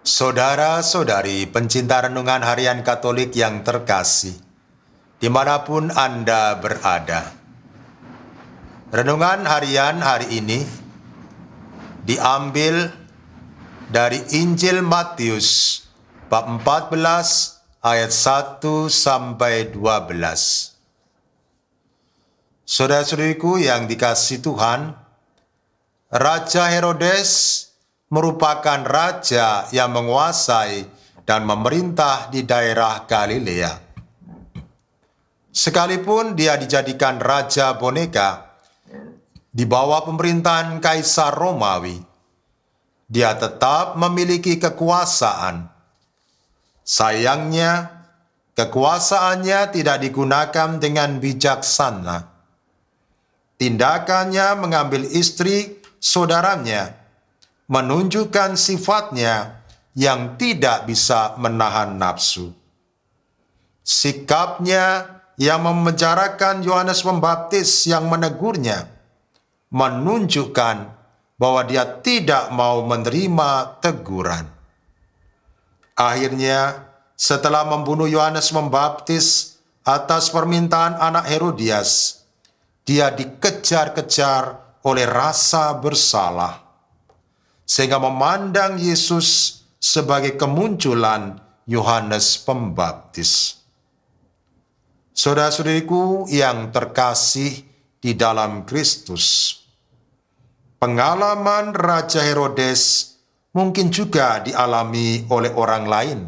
Saudara-saudari pencinta renungan harian Katolik yang terkasih, dimanapun Anda berada. Renungan harian hari ini diambil dari Injil Matius bab 14 ayat 1 sampai 12. Saudara-saudariku yang dikasihi Tuhan, Raja Herodes merupakan raja yang menguasai dan memerintah di daerah Galilea. Sekalipun dia dijadikan raja boneka di bawah pemerintahan Kaisar Romawi, dia tetap memiliki kekuasaan. Sayangnya, kekuasaannya tidak digunakan dengan bijaksana. Tindakannya mengambil istri saudaranya menunjukkan sifatnya yang tidak bisa menahan nafsu. Sikapnya yang memenjarakan Yohanes Pembaptis yang menegurnya menunjukkan bahwa dia tidak mau menerima teguran. Akhirnya, setelah membunuh Yohanes Pembaptis atas permintaan anak Herodias, dia dikejar-kejar oleh rasa bersalah, sehingga memandang Yesus sebagai kemunculan Yohanes Pembaptis. Saudara-saudariku yang terkasih di dalam Kristus, pengalaman Raja Herodes mungkin juga dialami oleh orang lain,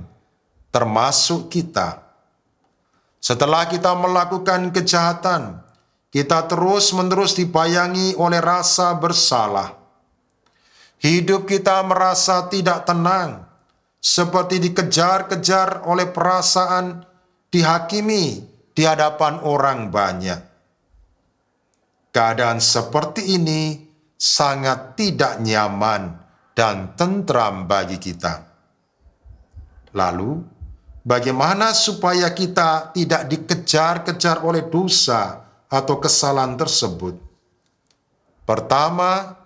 termasuk kita. Setelah kita melakukan kejahatan, kita terus-menerus dibayangi oleh rasa bersalah. Hidup kita merasa tidak tenang, seperti dikejar-kejar oleh perasaan, dihakimi di hadapan orang banyak. Keadaan seperti ini sangat tidak nyaman dan tentram bagi kita. Lalu, bagaimana supaya kita tidak dikejar-kejar oleh dosa atau kesalahan tersebut? Pertama,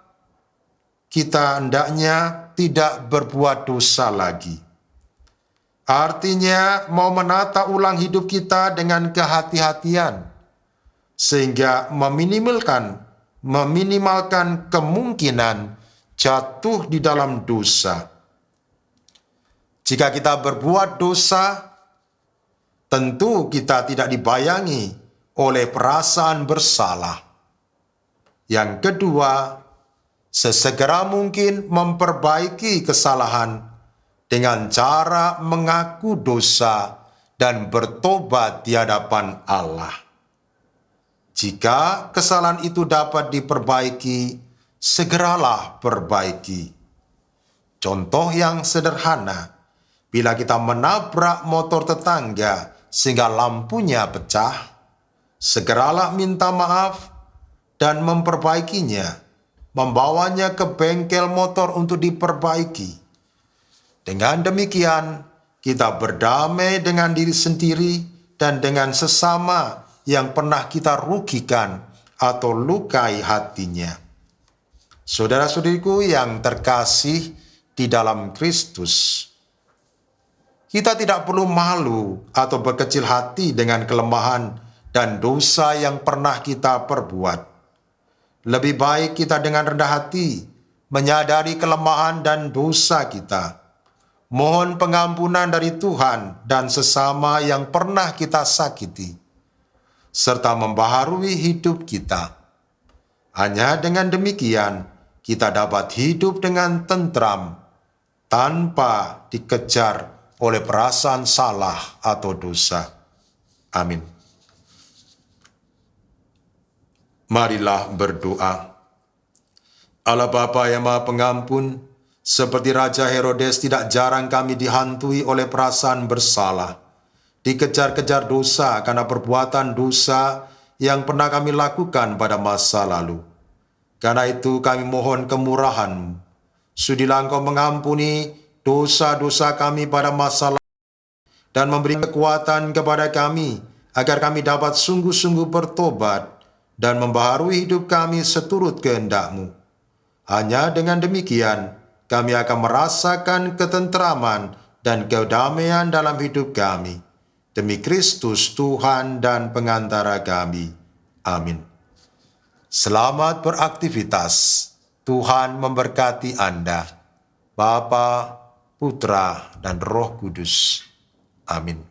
kita hendaknya tidak berbuat dosa lagi. Artinya mau menata ulang hidup kita dengan kehati-hatian, sehingga meminimalkan kemungkinan jatuh di dalam dosa. Jika kita berbuat dosa, tentu kita tidak dibayangi oleh perasaan bersalah. Yang kedua, sesegera mungkin memperbaiki kesalahan dengan cara mengaku dosa dan bertobat di hadapan Allah. Jika kesalahan itu dapat diperbaiki, segeralah perbaiki. Contoh yang sederhana, bila kita menabrak motor tetangga sehingga lampunya pecah, segeralah minta maaf dan memperbaikinya, membawanya ke bengkel motor untuk diperbaiki. Dengan demikian, kita berdamai dengan diri sendiri dan dengan sesama yang pernah kita rugikan atau lukai hatinya. Saudara-saudariku yang terkasih di dalam Kristus, kita tidak perlu malu atau berkecil hati dengan kelemahan dan dosa yang pernah kita perbuat. Lebih baik kita dengan rendah hati menyadari kelemahan dan dosa kita, mohon pengampunan dari Tuhan dan sesama yang pernah kita sakiti, serta membaharui hidup kita. Hanya dengan demikian kita dapat hidup dengan tentram tanpa dikejar oleh perasaan salah atau dosa. Amin. Marilah berdoa. Allah Bapa yang Maha Pengampun, seperti Raja Herodes tidak jarang kami dihantui oleh perasaan bersalah, dikejar-kejar dosa karena perbuatan dosa yang pernah kami lakukan pada masa lalu. Karena itu kami mohon kemurahan-Mu. Sudilah Engkau mengampuni dosa-dosa kami pada masa lalu dan memberi kekuatan kepada kami agar kami dapat sungguh-sungguh bertobat dan membaharui hidup kami seturut kehendak-Mu. Hanya dengan demikian kami akan merasakan ketenteraman dan kedamaian dalam hidup kami. Demi Kristus Tuhan dan pengantara kami. Amin. Selamat beraktivitas. Tuhan memberkati Anda. Bapa, Putra, dan Roh Kudus. Amin.